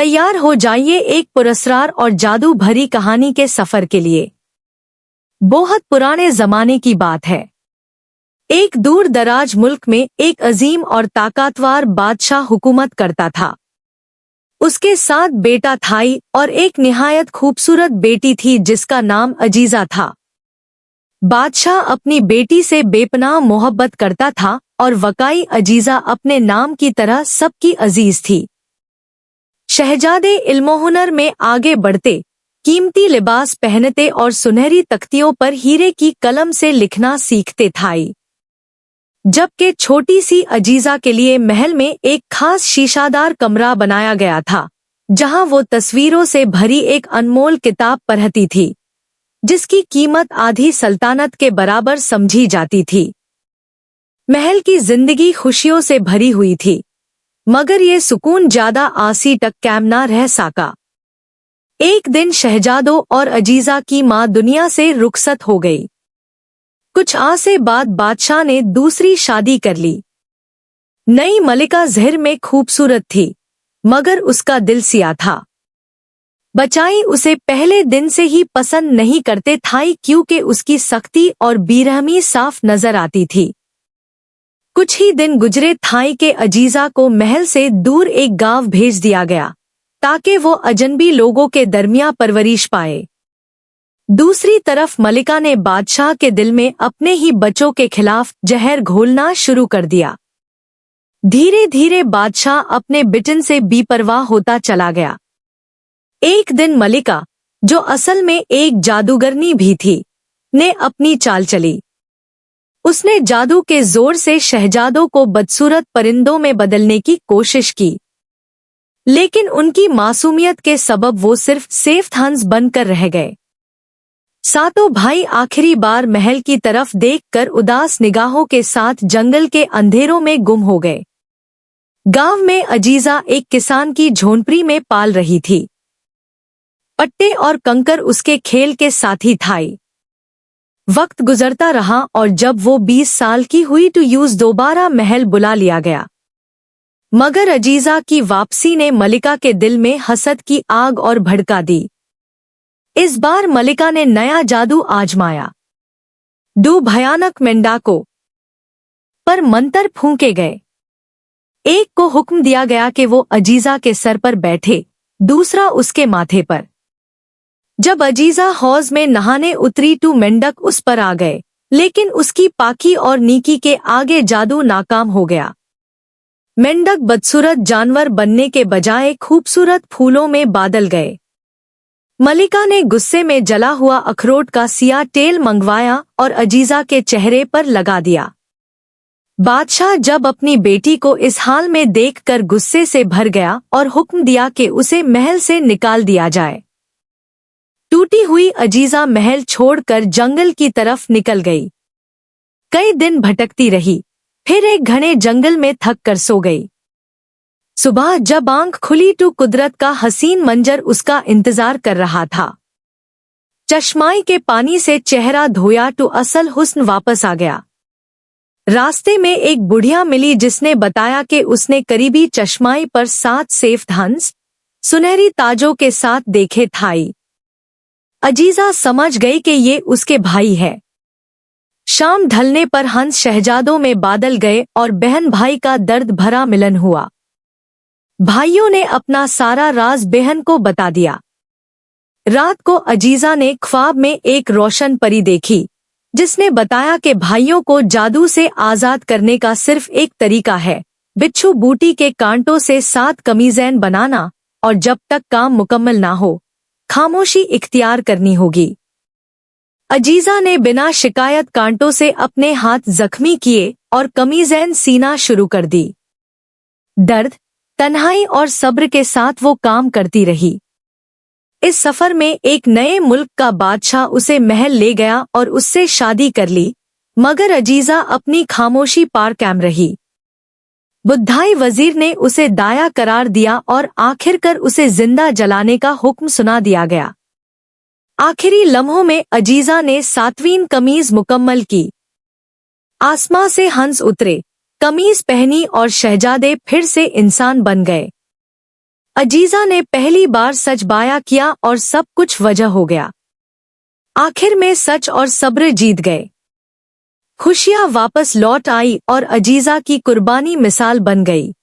तैयार हो जाइए एक पुरस्कार और जादू भरी कहानी के सफर के लिए। बहुत पुराने जमाने की बात है। एक दूर दराज मुल्क में एक अजीम और ताकतवर बादशाह हुकूमत करता था। उसके 7 बेटा थाई और एक निहायत खूबसूरत बेटी थी जिसका नाम अजीजा था। बादशाह अपनी बेटी से बेपनाह मोहब्बत करता था और वकाई अजीजा अपने नाम की तरह सबकी अजीज थी। शहजादे इल्मो हुनर में आगे बढ़ते, कीमती लिबास पहनते और सुनहरी तख्तियों पर हीरे की कलम से लिखना सीखते थाई। जबकि छोटी सी अजीजा के लिए महल में एक खास शीशादार कमरा बनाया गया था, जहां वो तस्वीरों से भरी एक अनमोल किताब पढ़ती थी, जिसकी कीमत आधी सल्तनत के बराबर समझी जाती थी। महल की जिंदगी खुशियों से भरी हुई थी, मगर ये सुकून ज्यादा आसी तक कायम न रह सका। एक दिन शहजादों और अजीजा की माँ दुनिया से रुखसत हो गई। कुछ अरसे बाद बादशाह ने दूसरी शादी कर ली। नई मलिका ज़हर में खूबसूरत थी, मगर उसका दिल सिया था। बचाई उसे पहले दिन से ही पसंद नहीं करते थाई, क्योंकि उसकी सख्ती और बेरहमी साफ नजर आती थी। कुछ ही दिन गुजरे थाई के अजीजा को महल से दूर एक गांव भेज दिया गया, ताकि वो अजनबी लोगों के दरमियान परवरिश पाए। दूसरी तरफ मलिका ने बादशाह के दिल में अपने ही बच्चों के खिलाफ जहर घोलना शुरू कर दिया। धीरे धीरे बादशाह अपने बिटन से बेपरवाह होता चला गया। एक दिन मलिका, जो असल में एक जादूगरनी भी थी, ने अपनी चाल चली। उसने जादू के जोर से शहजादों को बदसूरत परिंदों में बदलने की कोशिश की, लेकिन उनकी मासूमियत के सबब वो सिर्फ सेफ हंस बनकर रह गए। सातों भाई आखिरी बार महल की तरफ देखकर उदास निगाहों के साथ जंगल के अंधेरों में गुम हो गए। गांव में अजीजा एक किसान की झोंपड़ी में पाल रही थी। पट्टे और कंकर उसके खेल के साथी थाई। वक्त गुजरता रहा और जब वो 20 साल की हुई तो दोबारा महल बुला लिया गया। मगर अजीजा की वापसी ने मलिका के दिल में हसद की आग और भड़का दी। इस बार मलिका ने नया जादू आजमाया। 2 भयानक मेंढकों पर मंत्र फूंके गए। एक को हुक्म दिया गया कि वो अजीजा के सर पर बैठे, दूसरा उसके माथे पर। जब अजीजा हौज में नहाने उतरी तो मेंढक उस पर आ गए, लेकिन उसकी पाकी और नीकी के आगे जादू नाकाम हो गया। मेंढक बदसूरत जानवर बनने के बजाय खूबसूरत फूलों में बदल गए। मलिका ने गुस्से में जला हुआ अखरोट का सिया तेल मंगवाया और अजीजा के चेहरे पर लगा दिया। बादशाह जब अपनी बेटी को इस हाल में देखकर गुस्से से भर गया और हुक्म दिया कि उसे महल से निकाल दिया जाए। टूटी हुई अजीजा महल छोड़कर जंगल की तरफ निकल गई। कई दिन भटकती रही, फिर एक घने जंगल में थक कर सो गई। सुबह जब आंख खुली तो कुदरत का हसीन मंजर उसका इंतजार कर रहा था। चश्माई के पानी से चेहरा धोया तो असल हुस्न वापस आ गया। रास्ते में एक बुढ़िया मिली जिसने बताया कि उसने करीबी चश्माई पर 7 सेफ हंस सुनहरी ताजों के साथ देखे थाई। अजीजा समझ गई कि ये उसके भाई है। शाम ढलने पर हंस शहजादों में बादल गए और बहन भाई का दर्द भरा मिलन हुआ। भाइयों ने अपना सारा राज बहन को बता दिया। रात को अजीजा ने ख्वाब में एक रोशन परी देखी, जिसने बताया कि भाइयों को जादू से आजाद करने का सिर्फ एक तरीका है, बिच्छू बूटी के कांटों से 7 कमीज़ें बनाना, और जब तक काम मुकम्मल ना हो खामोशी इख्तियार करनी होगी। अजीजा ने बिना शिकायत कांटों से अपने हाथ जख्मी किए और कमीज़ें सीना शुरू कर दी। दर्द, तन्हाई और सब्र के साथ वो काम करती रही। इस सफर में एक नए मुल्क का बादशाह उसे महल ले गया और उससे शादी कर ली, मगर अजीजा अपनी खामोशी पार कायम रही। बुद्धाई वजीर ने उसे दाया करार दिया और आखिरकार उसे जिंदा जलाने का हुक्म सुना दिया गया। आखिरी लम्हों में अजीजा ने 7वीं कमीज मुकम्मल की। आसमां से हंस उतरे, कमीज पहनी और शहजादे फिर से इंसान बन गए। अजीजा ने पहली बार सच बयां किया और सब कुछ वजह हो गया। आखिर में सच और सब्र जीत गए। खुशियां वापस लौट आई और अजीजा की कुर्बानी मिसाल बन गई।